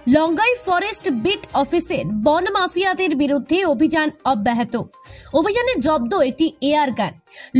Longai forest beat অফিসের বন মাফিয়াদের বিরুদ্ধে অভিযান অব্যাহত। অভিযানে জব্দ একটি এয়ার গান।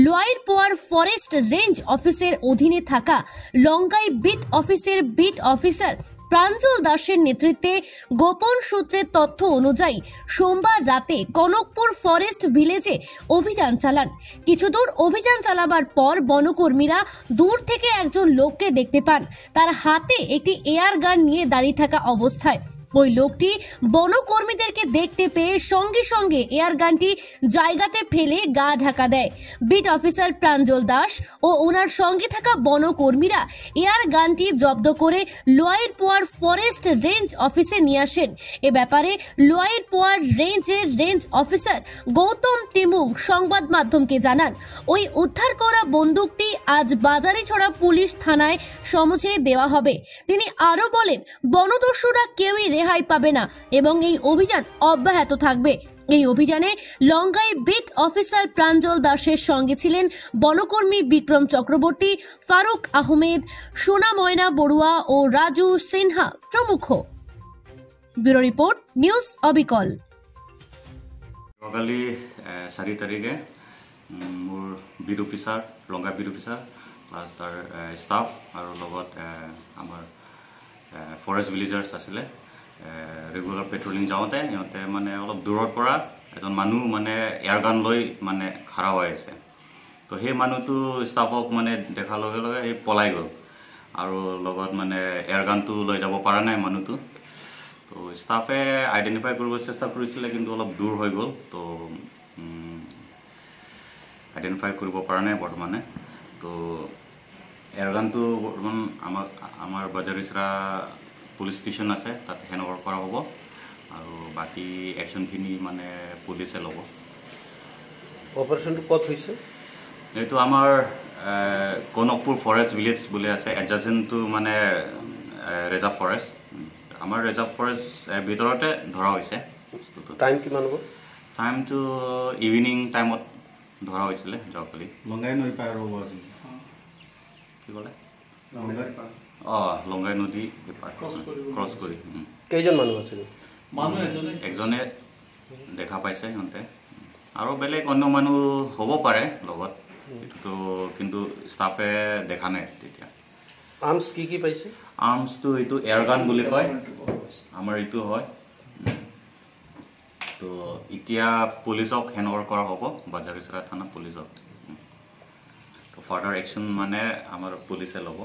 লোয়ার পোয়ার ফরেস্ট রেঞ্জ অফিসের অধীনে থাকা লঙ্গাই বিট অফিসের বিট অফিসার প্রাঞ্জল দাসের নেতৃত্বে গোপন সূত্রের তথ্য অনুযায়ী সোমবার রাতে কনকপুর ফরেস্ট ভিলেজে অভিযান চালান। কিছু দূর অভিযান চালাবার পর বনকর্মীরা দূর থেকে একজন লোককে দেখতে পান। তার হাতে একটি এয়ার গান নিয়ে দাঁড়িয়ে থাকা অবস্থায় ওই লোকটি বনকর্মীদেরকে দেখতে পেয়ে সঙ্গে সঙ্গে এয়ার গানটি জায়গাতে ফেলে গা ঢাকা দেয়। বিট অফিসার প্রাঞ্জল দাস ও ওনার সঙ্গে থাকা বনকর্মীরা এয়ার গানটি জব্দ করে লোয়ার পোয়ার ফরেস্ট রেঞ্জ অফিসে নিয়ে আসেন। এ ব্যাপারে লোয়ার পোয়ার রেঞ্জের রেঞ্জ অফিসার গৌতম টিমুং সংবাদ মাধ্যমকে জানান, ওই উদ্ধার করা বন্দুকটি আজ বাজারিছড়া পুলিশ থানায় সমঝে দেওয়া হবে। তিনি আরো বলেন, বনদস্যুরা কেউই রেহাই পাবে না এবং এই অভিযান অব্যাহত থাকবে। এই অভিযানে লঙ্গাই বিট অফিসার প্রাঞ্জল দাসের সঙ্গে ছিলেন বনকর্মী বিক্রম চক্রবর্তী, ফারুক আহমেদ, সোনা ময়না বড়ুয়া ও রাজু সিনহা প্রমুখ। ব্যুরো রিপোর্ট, নিউজ অবিকল। কালি 4 তাৰিখে মোৰ beet officer Longai beet officer plus তাৰ ষ্টাফ আৰু লগত আমাৰ ফৰেষ্ট ভিলেজাৰ্ছ আছিলে ৰেগুলাৰ পেট্ৰলিং যাওঁতে সিহঁতে মানে অলপ দূৰৰ পৰা এজন মানুহ মানে এয়াৰ গান লৈ মানে খাৰা হৈ আছে। তো সেই মানুহটো ষ্টাফক মানে দেখাৰ লগে লগে এই পলাই গ'ল আৰু লগত মানে এয়াৰ গানটো লৈ যাব পৰা নাই মানুহটো। তো ষ্টাফে আইডেণ্টিফাই কৰিব চেষ্টা কৰিছিলে কিন্তু অলপ দূৰ হৈ গ'ল। তো আইডেণ্টিফাই কৰিব পৰা নাই বৰ্তমানে। তো এয়াৰ গানটো বৰ্তমান আমাৰ বাজাৰিছৰা পুলিচ ষ্টেচন আছে, তাতে হেণ্ডঅভাৰ কৰা হ'ব আৰু বাকী একশ্যনখিনি মানে পুলিচে ল'ব। অপাৰেশ্যনটো ক'ত হৈছে? এইটো আমাৰ কনকপুৰ ফৰেষ্ট ভিলেজ বুলি আছে, এডজাচেণ্টটো মানে ৰিজাৰ্ভ ফৰেষ্ট। আমাৰ ৰিজাৰ্ভ ফৰেষ্ট ভিতৰতে ধৰা হৈছে। টাইম কিমান হ'ব? টাইমটো ইভিনিং টাইমত ধৰা হৈছিলে যোৱাকালি। লঙ্গাই নদী পাৰ হ'ব আজি। কি ক'লে? লঙ্গাই নদী ক্ৰছ কৰি। কেইজন মানুহ আছিল? একজনে দেখা পাইছে সিহঁতে, আৰু বেলেগ অন্য মানুহ হ'ব পাৰে লগত, এইটোতো কিন্তু ষ্টাফে দেখা নাই তেতিয়া। আৰ্মছ কি কি পাইছে? আৰ্মছটো এইটো এয়াৰ গান বুলি কয়, আমাৰ এইটো হয়। তো এতিয়া পুলিচক হেণ্ডঅভাৰ কৰা হ'ব, বাজাৰিছৰা থানা পুলিচক। তো ফাৰ্ডাৰ একশ্যন মানে আমাৰ পুলিচে ল'ব।